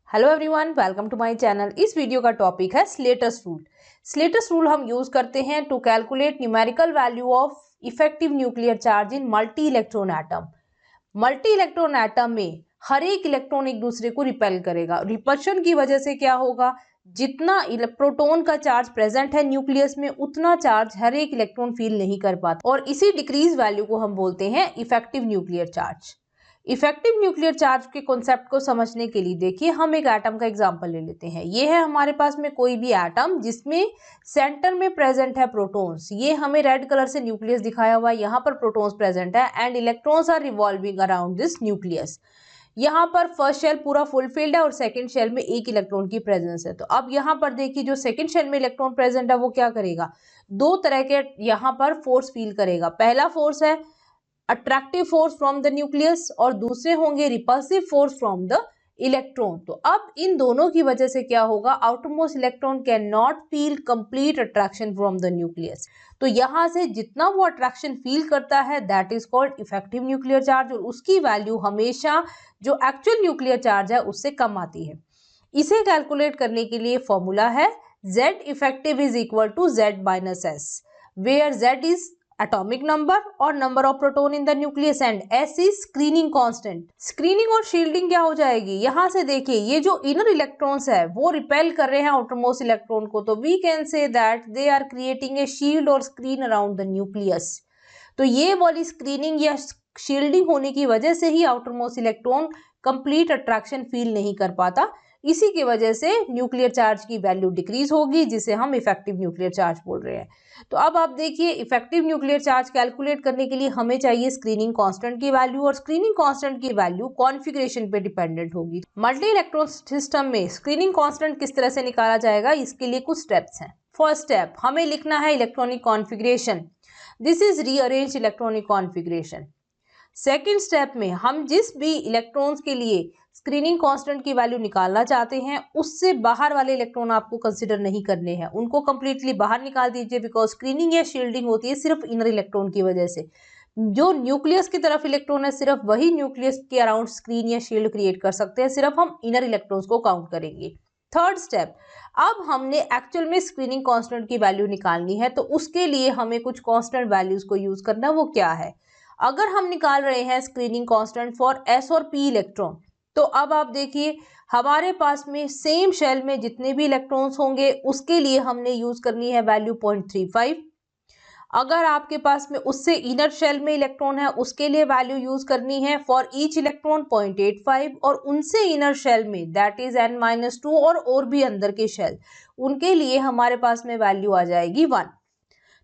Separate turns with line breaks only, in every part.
Hello everyone, welcome to my channel. इस video का topic है स्लेटर्स रूल। स्लेटर्स रूल हम यूज करते हैं to calculate numerical value of effective nuclear charge in multi electron atom. Multi electron atom में हर एक electron एक दूसरे को रिपेल करेगा। रिपल्शन की वजह से क्या होगा, जितना प्रोटॉन का चार्ज प्रेजेंट है न्यूक्लियस में उतना चार्ज हर एक इलेक्ट्रॉन फील नहीं कर पाता, और इसी डिक्रीज वैल्यू को हम बोलते हैं effective nuclear charge. Effective nuclear charge के कॉन्सेप्ट को समझने के लिए देखिए, हम एक एटम का एग्जांपल ले लेते हैं। ये है हमारे पास में कोई भी एटम जिसमें सेंटर में प्रेजेंट है प्रोटॉन्स। ये हमें रेड कलर से न्यूक्लियस दिखाया हुआ है, यहाँ पर प्रोटॉन्स प्रेजेंट है and electrons are revolving around this nucleus. यहाँ पर फर्स्ट शेल पूरा फुलफिल्ड है और सेकंड शेल में एक इलेक्ट्रॉन की प्रेजेंस है। तो अब यहाँ पर देखिए, जो सेकंड शेल में इलेक्ट्रॉन प्रेजेंट है वो क्या करेगा, दो तरह के यहाँ पर फोर्स फील करेगा। पहला फोर्स है attractive force from the nucleus और दूसरे होंगे repulsive force from the electron. तो अब इन दोनों की वजह से क्या होगा, outermost electron can not feel complete attraction from the nucleus. तो यहाँ से जितना वो अट्रैक्शन फील करता है that is called effective nuclear charge, और उसकी वैल्यू हमेशा जो एक्चुअल न्यूक्लियर चार्ज है उससे कम आती है। इसे कैलकुलेट करने के लिए फॉर्मूला है Z effective is equal to Z minus S, where Z is atomic number और number of proton in the nucleus and S is screening constant। Screening और शील्डिंग क्या हो जाएगी, यहाँ से देखिए ये जो इनर इलेक्ट्रॉन्स है वो रिपेल कर रहे हैं आउटरमोस्ट इलेक्ट्रॉन को, तो we can say that they are creating a shield और स्क्रीन अराउंड द न्यूक्लियस। तो ये वाली स्क्रीनिंग या शील्डिंग होने की वजह से ही outermost electron complete attraction feel नहीं कर पाता। इसी की वजह से न्यूक्लियर चार्ज की वैल्यू डिक्रीज होगी, जिसे हम इफेक्टिव न्यूक्लियर चार्ज बोल रहे हैं। तो अब आप देखिए, इफेक्टिव न्यूक्लियर चार्ज कैलकुलेट करने के लिए हमें चाहिए स्क्रीनिंग कांस्टेंट की वैल्यू, और स्क्रीनिंग कांस्टेंट की वैल्यू कॉन्फ़िगरेशन पे डिपेंडेंट होगी। मल्टी इलेक्ट्रॉन सिस्टम में स्क्रीनिंग कांस्टेंट किस तरह से निकाला जाएगा, इसके लिए कुछ स्टेप्स हैं। फर्स्ट स्टेप, हमें लिखना है electronic configuration. This is rearrange electronic configuration. Second step में हम जिस भी इलेक्ट्रॉन्स के लिए स्क्रीनिंग कांस्टेंट की वैल्यू निकालना चाहते हैं उससे बाहर वाले इलेक्ट्रॉन आपको कंसीडर नहीं करने हैं, उनको कंप्लीटली बाहर निकाल दीजिए, बिकॉज स्क्रीनिंग या शील्डिंग होती है सिर्फ इनर इलेक्ट्रॉन की वजह से। जो न्यूक्लियस की तरफ इलेक्ट्रॉन है सिर्फ वही न्यूक्लियस के अराउंड स्क्रीन या शील्ड क्रिएट कर सकते हैं, सिर्फ हम इनर इलेक्ट्रॉन्स को काउंट करेंगे। थर्ड स्टेप, अब हमने एक्चुअल में स्क्रीनिंग कांस्टेंट की वैल्यू निकालनी है, तो उसके लिए हमें कुछ कांस्टेंट वैल्यूज को यूज करना है। वो क्या है, अगर हम निकाल रहे हैं स्क्रीनिंग कांस्टेंट फॉर S और P इलेक्ट्रॉन, तो अब आप देखिए हमारे पास में सेम शेल में जितने भी इलेक्ट्रॉन्स होंगे उसके लिए हमने यूज करनी है वैल्यू 0.35। अगर आपके पास में उससे इनर शेल में इलेक्ट्रॉन है उसके लिए वैल्यू यूज करनी है फॉर ईच इलेक्ट्रॉन 0.85, और उनसे इनर शेल में दैट इज N-2 और भी अंदर के शेल, उनके लिए हमारे पास में वैल्यू आ जाएगी 1।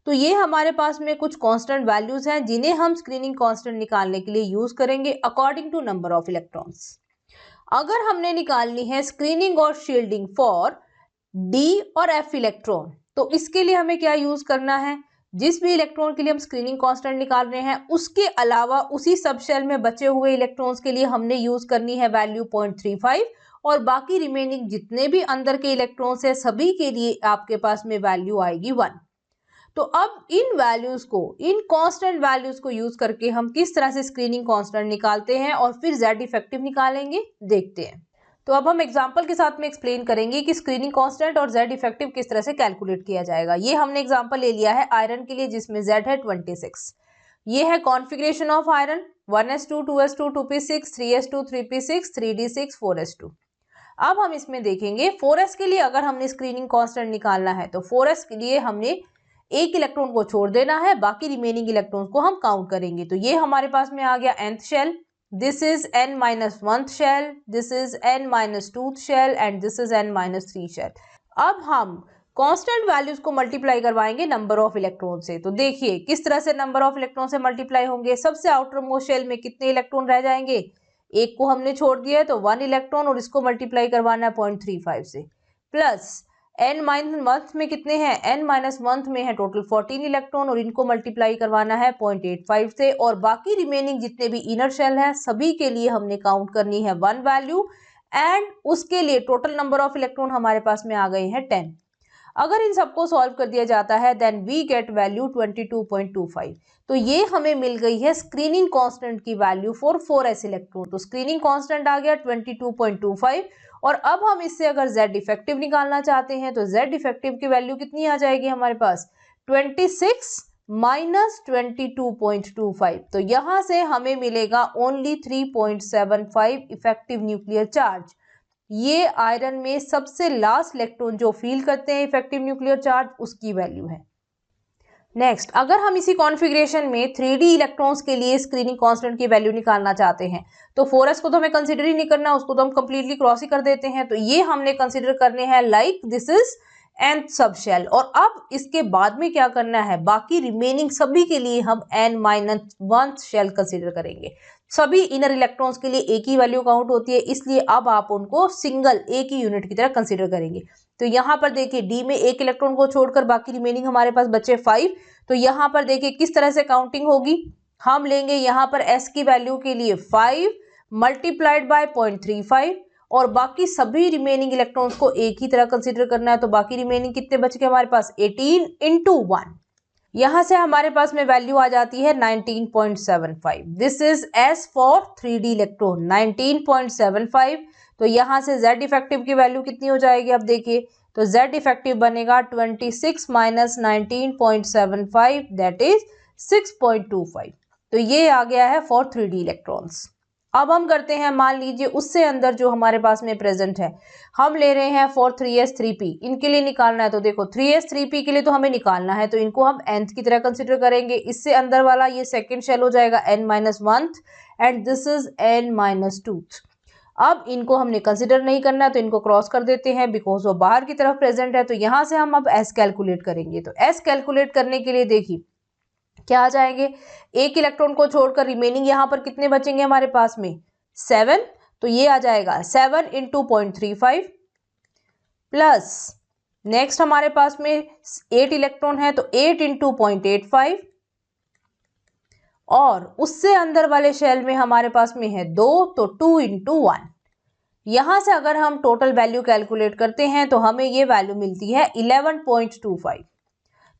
तो ये हमारे पास में कुछ कांस्टेंट वैल्यूज हैं जिन्हें हम स्क्रीनिंग कांस्टेंट निकालने के लिए यूज करेंगे according to number of electrons. अगर हमने निकालनी है स्क्रीनिंग और शील्डिंग फॉर D और F इलेक्ट्रॉन, तो इसके लिए हमें क्या यूज करना है, जिस भी इलेक्ट्रॉन के लिए हम स्क्रीनिंग कांस्टेंट निकाल रहे हैं उसके अलावा उसी सब शेल में बचे हुए इलेक्ट्रॉन्स के लिए हमने यूज करनी है वैल्यू 0.35, और बाकी रिमेनिंग जितने भी अंदर के इलेक्ट्रॉन्स है सभी के लिए आपके पास में वैल्यू आएगी 1। तो अब इन वैल्यूज को, इन कांस्टेंट वैल्यूज को यूज करके हम किस तरह से स्क्रीनिंग कांस्टेंट निकालते हैं और फिर Z इफेक्टिव निकालेंगे, देखते हैं। तो अब हम एग्जांपल के साथ में एक्सप्लेन करेंगे कि स्क्रीनिंग कांस्टेंट और Z इफेक्टिव किस तरह से कैलकुलेट किया जाएगा। ये हमने एग्जांपल ले लिया है आयरन के लिए, जिसमें Z है 26। ये है configuration of iron 1s2 2s2 2p6 3s2 3p6 3d6 4s2। अब हम इसमें देखेंगे 4s के लिए अगर हमने स्क्रीनिंग कांस्टेंट निकालना है तो 4s के लिए हमने एक इलेक्ट्रॉन को छोड़ देना है, बाकी रिमेनिंग इलेक्ट्रॉन्स को हम काउंट करेंगे। तो ये हमारे पास में आ गया nth shell, this is N-1th shell, this is N-2th shell and this is N-3 shell. अब हम कांस्टेंट वैल्यूज को मल्टीप्लाई करवाएंगे नंबर ऑफ इलेक्ट्रॉन से। तो देखिए किस तरह से नंबर ऑफ इलेक्ट्रॉन से मल्टीप्लाई होंगे। सबसे आउटर मोस्ट शेल में कितने इलेक्ट्रॉन रह जाएंगे, एक को हमने छोड़ दिया है तो 1 इलेक्ट्रॉन, और इसको मल्टीप्लाई करवाना है 0.35 से, प्लस N-1th में कितने हैं, N-1th में है टोटल 14 इलेक्ट्रॉन, और इनको मल्टीप्लाई करवाना है 0.85 से, और बाकी रिमेनिंग जितने भी इनर शेल है सभी के लिए हमने काउंट करनी है 1 वैल्यू, एंड उसके लिए टोटल नंबर ऑफ इलेक्ट्रॉन हमारे पास में आ गए हैं 10। अगर इन सबको सॉल्व कर दिया जाता है देन वी गेट वैल्यू 22.25। तो ये हमें मिल गई है स्क्रीनिंग कांस्टेंट की वैल्यू फॉर 4s इलेक्ट्रॉन। तो स्क्रीनिंग कांस्टेंट आ गया 22.25, और अब हम इससे अगर Z इफेक्टिव निकालना चाहते हैं तो Z इफेक्टिव की वैल्यू कितनी आ जाएगी हमारे पास 26 माइनस 22.25। तो यहां से हमें मिलेगा ओनली 3.75 इफेक्टिव न्यूक्लियर चार्ज। ये आयरन में सबसे लास्ट इलेक्ट्रॉन जो फील करते हैं इफेक्टिव न्यूक्लियर चार्ज उसकी वैल्यू है। नेक्स्ट, अगर हम इसी कॉन्फ़िगरेशन में 3D इलेक्ट्रॉन्स के लिए स्क्रीनिंग कांस्टेंट की वैल्यू निकालना चाहते हैं तो 4s को तो हमें कंसीडर ही नहीं करना, उसको तो हम कंप्लीटली क्रॉस ही कर देते हैं। तो ये हमने कंसीडर करने हैं like this is nth sub shell. और अब इसके बाद में क्या करना है, बाकी रिमेनिंग सभी के लिए हम n-1 शेल कंसीडर करेंगे। सभी इनर इलेक्ट्रॉन्स के लिए एक ही वैल्यू काउंट होती है, इसलिए अब आप उनको सिंगल एक ही यूनिट की तरह कंसीडर करेंगे। तो यहाँ पर देखिए डी में एक इलेक्ट्रॉन को छोड़कर बाकी रिमेनिंग हमारे पास बचे 5। तो यहाँ पर देखिए किस तरह से काउंटिंग होगी, हम लेंगे यहाँ पर s की वैल्यू के लिए 5 मल्टीप्लाइड बाय 0.35 और बाकी सभी रिमेनिंग इलेक्ट्रॉन्स को एक ही तरह कंसीडर करना है। तो बाकी रिमेनिंग कितने बच गए हमारे पास 18 इंटू 1। यहां से हमारे पास में वैल्यू आ जाती है 19.75। This is S for 3D electron 19.75। तो यहां से Z इफेक्टिव की वैल्यू कितनी हो जाएगी, अब देखिए तो Z इफेक्टिव बनेगा 26 माइनस 19.75 दैट इज 6.25। तो ये आ गया है फॉर 3D इलेक्ट्रॉन्स। अब हम करते हैं, मान लीजिए उससे अंदर जो हमारे पास में प्रेजेंट है हम ले रहे हैं फॉर 3s3p, इनके लिए निकालना है। तो देखो 3s3p के लिए तो हमें निकालना है, तो इनको हम nth की तरह कंसिडर करेंगे। इससे अंदर वाला ये सेकंड शेल हो जाएगा n-1 and this is n-2। अब इनको हमने कंसिडर नहीं करना है तो इनको क्रॉस कर देते हैं बिकॉज वो बाहर की तरफ प्रेजेंट है। तो यहाँ से हम अब s कैलकुलेट करेंगे। तो s कैलकुलेट करने के लिए देखिए क्या आ जाएंगे, एक इलेक्ट्रॉन को छोड़कर रिमेनिंग यहाँ पर कितने बचेंगे हमारे पास में 7। तो ये आ जाएगा 7 इंटू 0.35 प्लस नेक्स्ट हमारे पास में 8 इलेक्ट्रॉन है तो 8 इंटू 0.85 और उससे अंदर वाले शेल में हमारे पास में है 2 तो 2 इंटू 1। यहां से अगर हम टोटल वैल्यू कैलकुलेट करते हैं तो हमें ये वैल्यू मिलती है 11.25।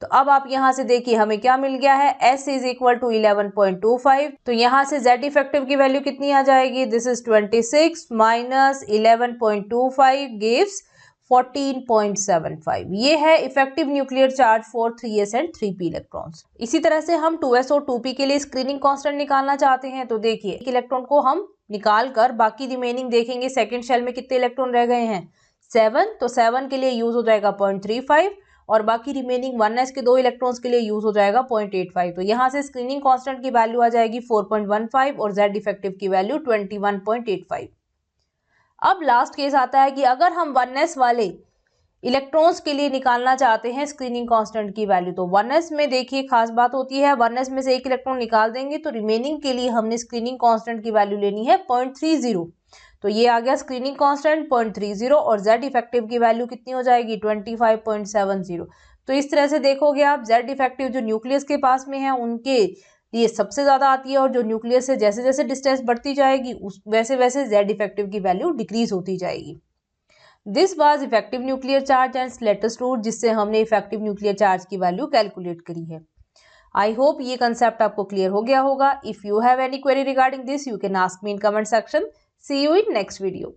तो अब आप यहां से देखिए हमें क्या मिल गया है, S इज इक्वल टू 11.25। तो यहां से Z इफेक्टिव की वैल्यू कितनी आ जाएगी, दिस इज 26 माइनस 11.25 गिव्स 14.75। ये है effective nuclear charge for 3s and 3p electrons. इसी तरह से हम 2s और 2p के लिए स्क्रीनिंग कांस्टेंट निकालना चाहते हैं। तो देखिए एक इलेक्ट्रॉन को हम निकाल कर बाकी रिमेनिंग देखेंगे सेकेंड शेल में कितने इलेक्ट्रॉन रह गए हैं 7। तो 7 के लिए यूज हो जाएगा 0.35 और बाकी रिमेनिंग 1s के 2 इलेक्ट्रॉन्स के लिए यूज हो जाएगा 0.85। तो यहाँ से स्क्रीनिंग कांस्टेंट की वैल्यू आ जाएगी 4.15 और Z इफेक्टिव की वैल्यू 21.85। अब लास्ट केस आता है कि अगर हम 1s वाले इलेक्ट्रॉन्स के लिए निकालना चाहते हैं स्क्रीनिंग कांस्टेंट की वैल्यू। तो 1s में देखिए खास बात होती है, 1s में से एक इलेक्ट्रॉन निकाल देंगे तो रिमेनिंग के लिए हमने स्क्रीनिंग कांस्टेंट की वैल्यू लेनी है 0.30। तो ये आ गया स्क्रीनिंग कांस्टेंट 0.30 और Z इफेक्टिव की वैल्यू कितनी हो जाएगी 25.70। तो इस तरह से देखोगे आप Z इफेक्टिव जो न्यूक्लियस के पास में है उनके लिए सबसे ज्यादा आती है और जो न्यूक्लियस से जैसे जैसे डिस्टेंस बढ़ती जाएगी वैसे वैसे Z इफेक्टिव की वैल्यू डिक्रीज होती जाएगी। This was effective nuclear charge and Slater's rule, जिससे हमने इफेक्टिव न्यूक्लियर चार्ज की वैल्यू कैलकुलेट करी है। आई होप ये कंसेप्ट आपको क्लियर हो गया होगा। If you have any query regarding this you can ask me in comment section. See you in next video.